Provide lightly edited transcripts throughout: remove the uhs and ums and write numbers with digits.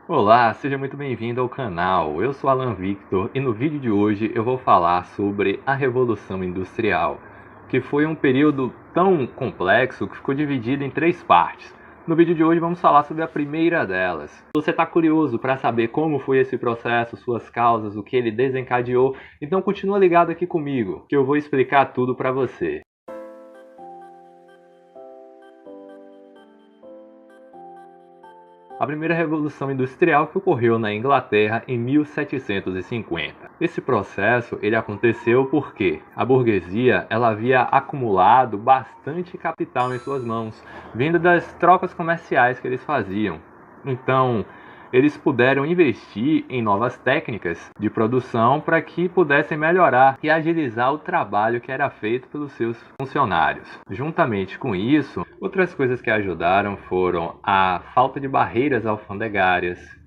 Olá, seja muito bem-vindo ao canal. Eu sou Alan Victor e no vídeo de hoje eu vou falar sobre a Revolução Industrial, que foi um período tão complexo que ficou dividido em três partes. No vídeo de hoje vamos falar sobre a primeira delas. Se você está curioso para saber como foi esse processo, suas causas, o que ele desencadeou, então continua ligado aqui comigo, que eu vou explicar tudo para você. A primeira revolução industrial que ocorreu na Inglaterra em 1750. Esse processo ele aconteceu porque a burguesia ela havia acumulado bastante capital em suas mãos, vindo das trocas comerciais que eles faziam. Então, eles puderam investir em novas técnicas de produção para que pudessem melhorar e agilizar o trabalho que era feito pelos seus funcionários. Juntamente com isso, outras coisas que ajudaram foram a falta de barreiras alfandegárias,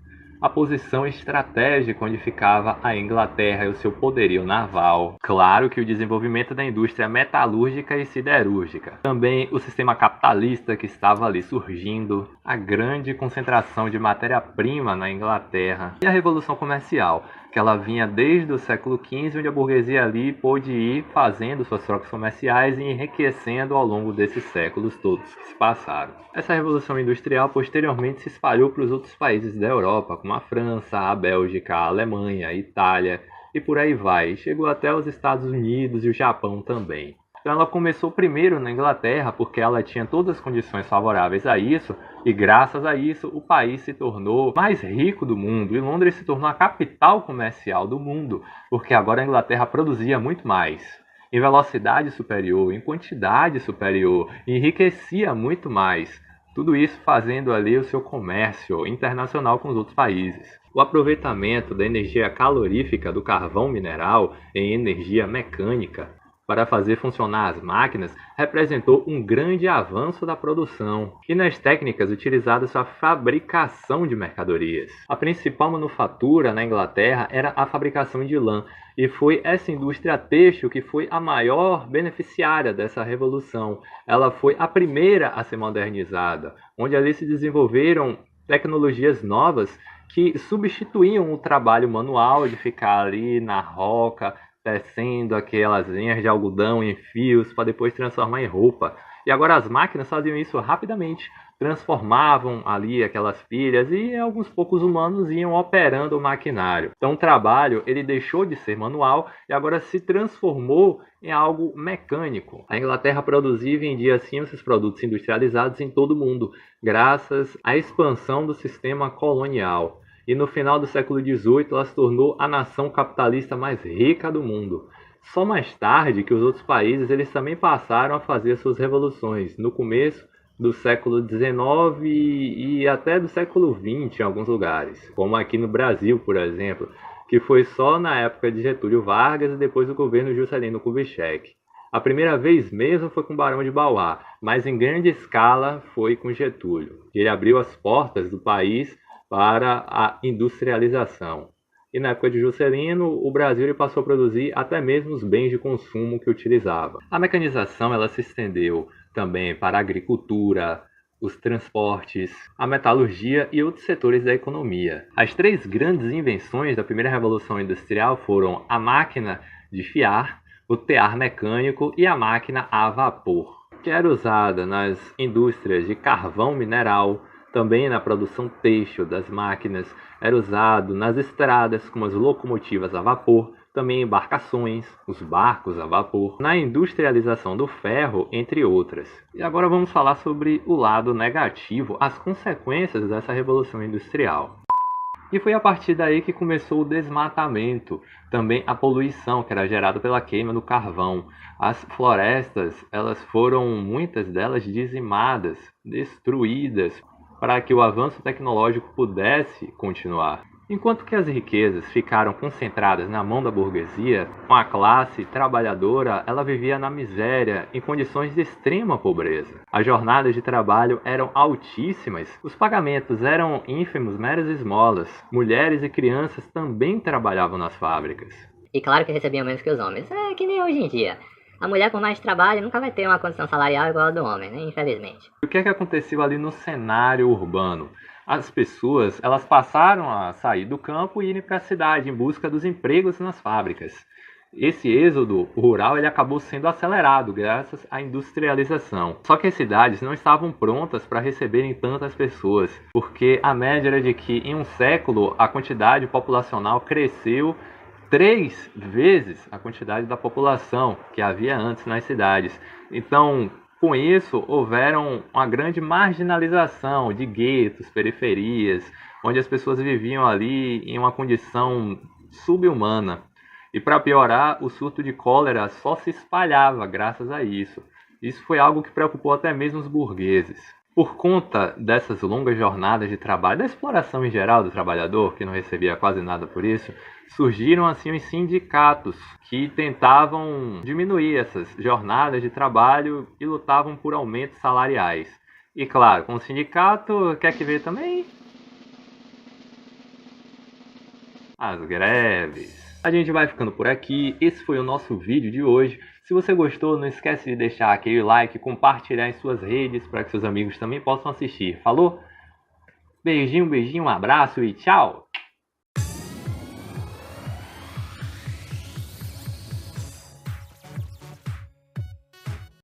a posição estratégica onde ficava a Inglaterra e o seu poderio naval. Claro que o desenvolvimento da indústria metalúrgica e siderúrgica. Também o sistema capitalista que estava ali surgindo, a grande concentração de matéria-prima na Inglaterra e a Revolução Comercial, que ela vinha desde o século XV, onde a burguesia ali pôde ir fazendo suas trocas comerciais e enriquecendo ao longo desses séculos todos que se passaram. Essa Revolução Industrial posteriormente se espalhou para os outros países da Europa, como a França, a Bélgica, a Alemanha, a Itália e por aí vai. Chegou até os Estados Unidos e o Japão também. Então ela começou primeiro na Inglaterra porque ela tinha todas as condições favoráveis a isso e graças a isso o país se tornou mais rico do mundo e Londres se tornou a capital comercial do mundo porque agora a Inglaterra produzia muito mais, em velocidade superior, em quantidade superior, e enriquecia muito mais. Tudo isso fazendo ali o seu comércio internacional com os outros países. O aproveitamento da energia calorífica do carvão mineral em energia mecânica para fazer funcionar as máquinas representou um grande avanço da produção e nas técnicas utilizadas para a fabricação de mercadorias. A principal manufatura na Inglaterra era a fabricação de lã e foi essa indústria têxtil que foi a maior beneficiária dessa revolução. Ela foi a primeira a ser modernizada, onde ali se desenvolveram tecnologias novas que substituíam o trabalho manual de ficar ali na roca, tecendo aquelas linhas de algodão em fios para depois transformar em roupa. E agora as máquinas faziam isso rapidamente, transformavam ali aquelas pilhas e alguns poucos humanos iam operando o maquinário. Então o trabalho ele deixou de ser manual e agora se transformou em algo mecânico. A Inglaterra produzia e vendia assim esses produtos industrializados em todo o mundo, graças à expansão do sistema colonial. E no final do século XVIII ela se tornou a nação capitalista mais rica do mundo. Só mais tarde que os outros países eles também passaram a fazer suas revoluções, no começo do século XIX e até do século XX em alguns lugares, como aqui no Brasil, por exemplo, que foi só na época de Getúlio Vargas e depois do governo Juscelino Kubitschek. A primeira vez mesmo foi com o Barão de Mauá, mas em grande escala foi com Getúlio. Ele abriu as portas do país para a industrialização. E na época de Juscelino, o Brasil ele passou a produzir até mesmo os bens de consumo que utilizava. A mecanização ela se estendeu também para a agricultura, os transportes, a metalurgia e outros setores da economia. As três grandes invenções da primeira revolução industrial foram a máquina de fiar, o tear mecânico e a máquina a vapor, que era usada nas indústrias de carvão mineral, também na produção têxtil das máquinas, era usado nas estradas como as locomotivas a vapor, também em embarcações, os barcos a vapor, na industrialização do ferro, entre outras. E agora vamos falar sobre o lado negativo, as consequências dessa revolução industrial. E foi a partir daí que começou o desmatamento, também a poluição que era gerada pela queima do carvão. As florestas, elas foram, muitas delas, dizimadas, destruídas, para que o avanço tecnológico pudesse continuar. Enquanto que as riquezas ficaram concentradas na mão da burguesia, a classe trabalhadora ela vivia na miséria, em condições de extrema pobreza. As jornadas de trabalho eram altíssimas, os pagamentos eram ínfimos, meras esmolas. Mulheres e crianças também trabalhavam nas fábricas. E claro que recebiam menos que os homens. É que nem hoje em dia. A mulher, por mais trabalho, nunca vai ter uma condição salarial igual a do homem, né? Infelizmente. O que é que aconteceu ali no cenário urbano? as pessoas elas passaram a sair do campo e irem para a cidade em busca dos empregos nas fábricas. Esse êxodo rural ele acabou sendo acelerado graças à industrialização. Só que as cidades não estavam prontas para receberem tantas pessoas, porque a média era de que em um século a quantidade populacional cresceu 3 vezes a quantidade da população que havia antes nas cidades. Então, com isso, houveram uma grande marginalização de guetos, periferias, onde as pessoas viviam ali em uma condição subhumana. E para piorar, o surto de cólera só se espalhava graças a isso. Isso foi algo que preocupou até mesmo os burgueses. Por conta dessas longas jornadas de trabalho, da exploração em geral do trabalhador, que não recebia quase nada por isso, surgiram assim os sindicatos que tentavam diminuir essas jornadas de trabalho e lutavam por aumentos salariais. E claro, com o sindicato, quer que veio também? As greves. A gente vai ficando por aqui, esse foi o nosso vídeo de hoje. Se você gostou, não esquece de deixar aquele like, compartilhar em suas redes para que seus amigos também possam assistir. Falou? Beijinho, beijinho, um abraço e tchau!